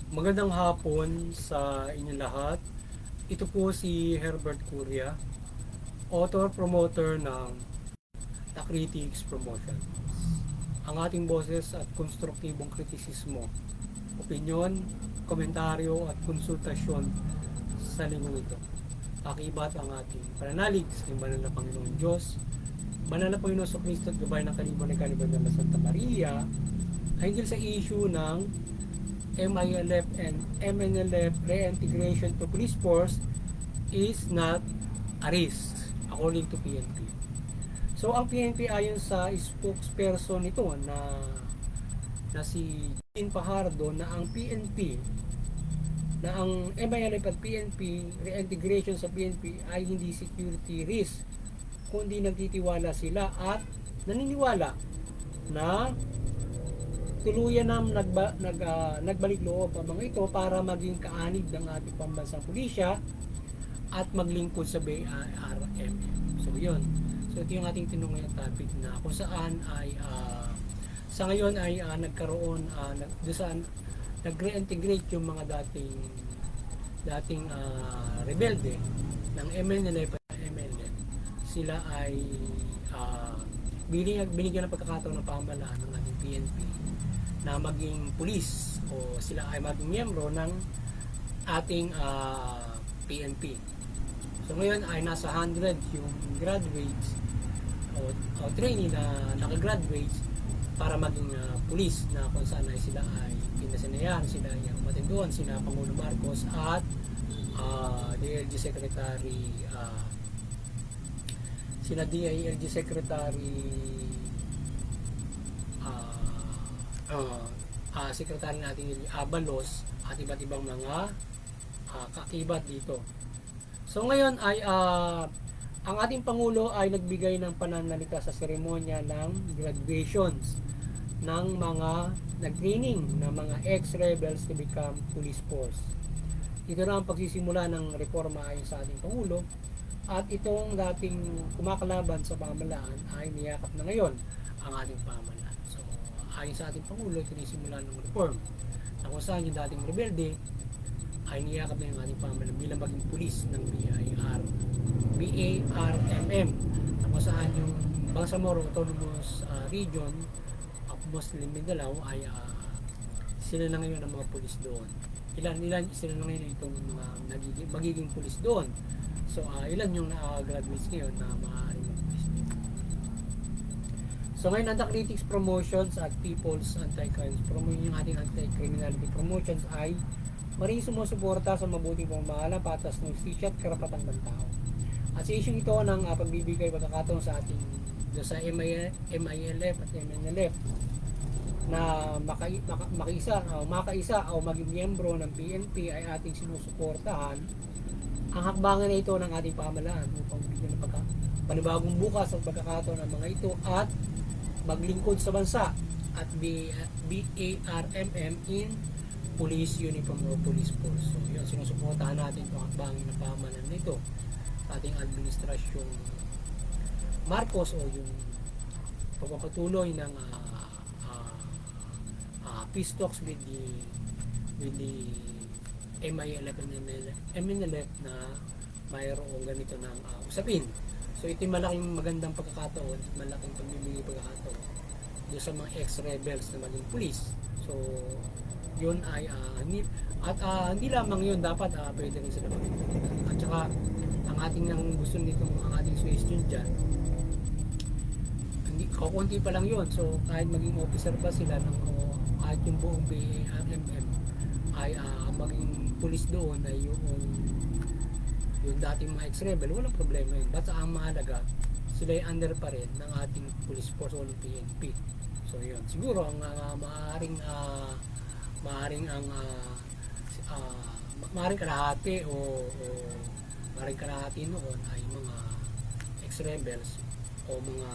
Magandang hapon sa inyong lahat. Ito po si Herbert Curia, author-promoter ng The Critics Promotion. Ang ating boses at konstruktibong kritisismo, opinyon, komentaryo at konsultasyon sa linggong ito. Pakibat ang ating pananalig sa banal na Panginoon Diyos, banal na Panginoon sa Kristo at gabay ng kaliban ng kaliban ng Santa Maria, hinggil sa issue ng MILF and MNLF reintegration to police force is not a risk according to PNP. So ang PNP ayon sa spokesperson nito na si Jean Fajardo na ang PNP na ang MILF at PNP reintegration sa PNP ay hindi security risk kundi nagtitiwala sila at naniniwala na tuluyan na nagbalik loob ang mga ito para maging kaanib ng ating pambansang pulisya at maglingkod sa BIRM. So yun. So ito yung ating tinong ngayong topic na kung saan ay sa ngayon ay nagkaroon nag-reintegrate yung mga dating rebelde ng MNLF at MNLF. Sila ay binigyan ng pagkakataon ng pamahalaan ng ating PNP na maging pulis o sila ay maging miyembro ng ating PNP. So ngayon ay nasa 100 yung graduates o trainee na nakagraduates para maging pulis na kung saan ay sila ay pinasanayan, sila ay umatin doon, sila Pangulo Marcos at DILG Secretary sina DILG Secretary sekretary natin Abalos at iba't ibang mga kakibat dito. So ngayon ay ang ating Pangulo ay nagbigay ng pananalita sa seremonya ng graduations ng mga nag-training ng mga ex-rebels to become police force. Ito na ang pagsisimula ng reforma ayon sa ating Pangulo at itong dating kumakalaban sa pamahalaan ay niyakap na ngayon ang ating pamahalaan. Ayon sa ating Pangulo, ito nisimulan ng reform na kung saan yung dating rebelde ay niyakap na yung ating pamahalaan bilang maging pulis ng BARMM na kung saan yung Bangsamoro Autonomous Region of Muslim Mindanao ay sila na ngayon ang mga pulis doon. Ilan sila na ngayon itong mga magiging pulis doon. So ilan yung na-graduates ngayon na maaaring mag-pulis doon. So ngayon, ang The Critics Promotions at People's Anti-Crimes Promotion, yung ating anti-criminality promotions ay maring sumusuporta sa mabuting pamamahala, patas ng justisya at karapatang ng tao. At sa issue ito ng pagbibigay pagkakataon sa ating sa MILF at MNLF na makaisa o maging miyembro ng PNP ay ating sinusuportahan ang hakbangan na ito ng ating pamahalaan upang bigyan ng panibagong bukas ang pagkakataon ng mga ito at maglingkod sa bansa at BARMM in police uniform o police force. So yun, sinusuportahan natin itong hakbangin ng pamahalaan nito sa ating administrasyong Marcos o yung pagpapatuloy ng peace talks with the MILF and MNLF na mayroong ganito ng usapin. So ito yung malaking magandang pagkakataon, malaking pagbibigay pagkakataon doon sa mga ex-rebels na maging police. So yun ay hindi lamang yun, dapat pwede rin sila maging. At saka ang ating nang gusto nitong ang ating suggestion dyan, hindi kukunti pa lang yun. So kahit maging officer pa sila ng kahit yung buong BARMM ay maging police doon ay yung dating mga ex-rebel, walang problema yun. Basta ang mahalaga, sila ay under pa rin ng ating police force o ng PNP. So yun, siguro ang maaaring kalahati o maaaring kalahati noon ay mga ex-rebels o mga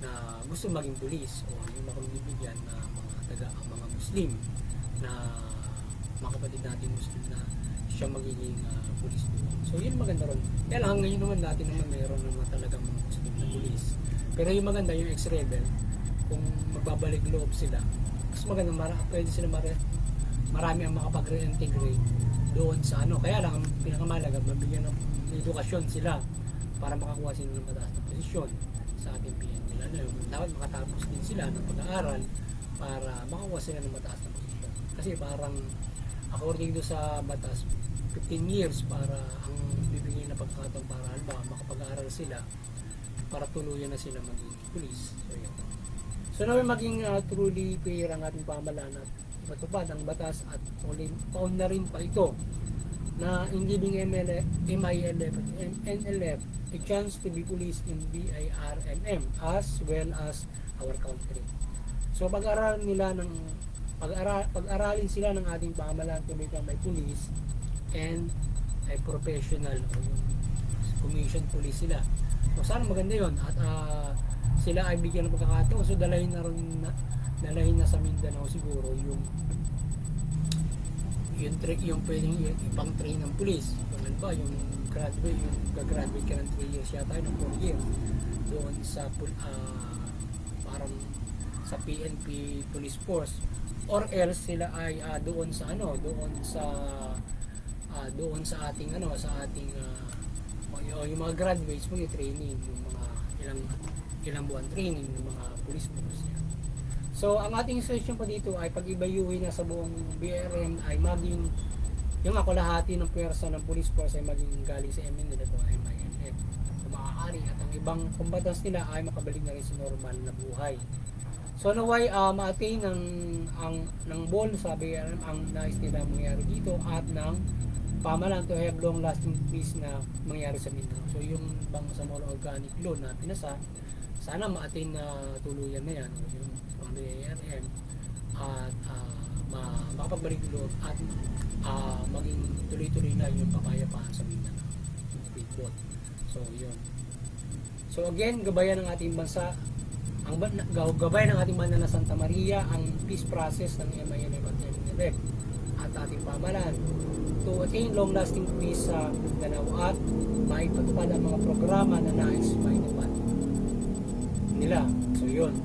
na gusto maging police o yung makapagibigyan na mga Muslim na mga kapatid natin Muslim na siya magiging pulis doon. So yun maganda ron. Kaya lang ngayon naman natin naman mayroon naman talagang mga Muslim na pulis. Pero yung maganda yung ex-rebel, kung magbabalik loob sila, mas maganda pwede sila marami ang makapag-reintegrate doon sa ano. Kaya lang, ang pinakamalaga, mabigyan ng edukasyon sila para makakuha sila ng mataas na posisyon sa ating PNP. Lalo yun, dapat makatapos din sila ng pag-aaral para makakuha sila ng mataas na posisyon. Kasi parang, according do sa batas, 15 years para ang bibigyan na pagkakataon para ba makapag-aaral sila para tuluyan na sila maging police. So yun. So naway maging truly fair ang ating pamahalaan at matupad ang batas at paun na rin pa ito na in giving MILF at NLF a chance to be police in BIRMM as well as our country. So pag-aralin sila ng ating pamahalaan to become a police and a professional o yung commission police sila. So sana maganda yun at sila ay bigyan ng pagkakataon. So dalahin na sa Mindanao siguro yung pwedeng ipang train ng police. Yung ano ba, yung gagraduate ka ng 3 years yata ng 4 years doon sa parang sa PNP Police Force, or else sila ay doon sa ating yung mga graduates mo yung training, yung mga ilang buwan training ng mga police force. So ang ating session pa dito ay pag-ibayuhin na sa buong BRM ay maging yung kalahati ng pwersa ng police force ay maging galing sa MNL o MILF kung maaari, at ang ibang combatants nila ay makabalik na rin sa normal na buhay. So naway ma-attain ng ball sa BRM ang nais nila mangyari dito at ng pamahalaan to have long lasting peace na mangyari sa Mindanao. So yung Bangsamoro Organic Law na pinasa, sana ma-attain na tuluyan na yan yung BRM at makapagbalik loob at maging tuloy-tuloy na yung kapayapaan sa Mindanao. So yun. So again, gabayan ng ating bansa, gabay ng ating bansa na Santa Maria ang peace process ng MILF at MNLF at ating pamahalaan to attain long-lasting peace sa Mindanao at maipatupad ang mga programa na nais maitupad nila. So yun.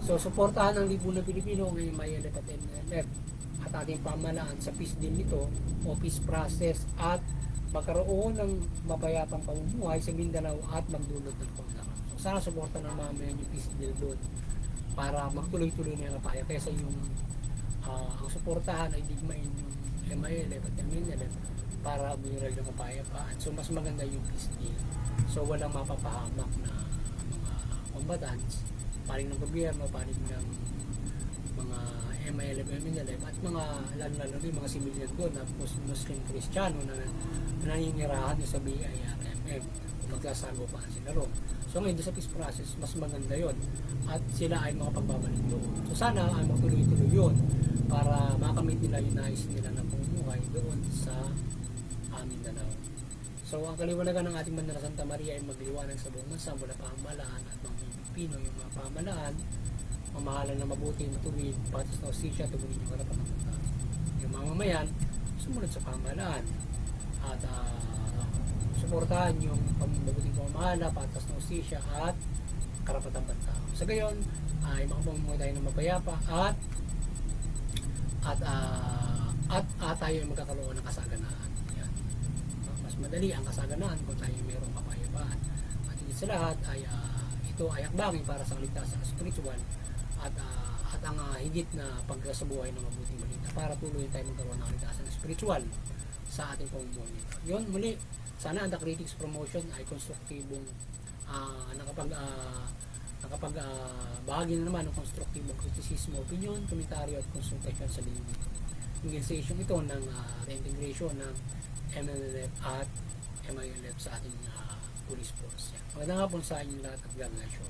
So suportahan ng lipunan Pilipino ng MILF at MNLF at ating pamahalaan sa peace deal nito o peace process at magkaroon ng mapayapang pamumuhay sa Mindanao at magdulot ng pagkakaroon. Sana suporta ng mamayan yung peace deal doon para magtuloy-tuloy na yung kapaya kaysa yung ang suportahan ay digmain yung MILF at MNLF para bumiral yung kapayapaan. So mas maganda yung peace deal. So walang mapapahamak na mga combatants, paling ng gobyerno, paling ng mga MILF, MNLF at mga lalo yung mga civilian doon na Muslim Kristiyano na naninirahan sa BIRMM kung magsasagupahan sila ron. So ngayon sa peace process, mas maganda yon at sila ay makapagbabalik doon. So sana ay magtuloy-tuloy yun para makamit nila yung nais nila na pumuhay doon sa Mindanao. So ang kaliwanagan ng ating banda na Santa Maria ay magliwanag sa buong bansa mula pamahalaan at mga Pilipino, yung mga pamahalaan, mamahalan na mabuti, matuwid, patas na hustisya, tugunin yung karapatan ng tao. Yung mamamayan, sumunod sa pamahalaan at suportahan yung mabuting pamamahala, patas na hustisya at karapatan ng tao. Sa gayon ay makapamumuhay tayo ng mapayapa at tayo ay magkakaroon ng kasaganaan. Yan. Mas madali ang kasaganaan kung tayo mayroong kapayapaan. At higit sa lahat ay ito ay hakbangin para sa kaligtasan spiritual at ang higit na pagkasabuhay ng mabuting balita para tuloy tayo magkaroon ng kaligtasan spiritual sa ating pamumuhay nito. Yun, muli, sana ang The Critics Promotion ay konstruktibong bahagi na naman ng konstruktibong kritisismo, opinion, komentaryo at konsultasyon sa linya nito. Yung session ito ng reintegration ng MNLF at MILF sa ating police force. Magandang hapon sa inyong lahat at God bless you.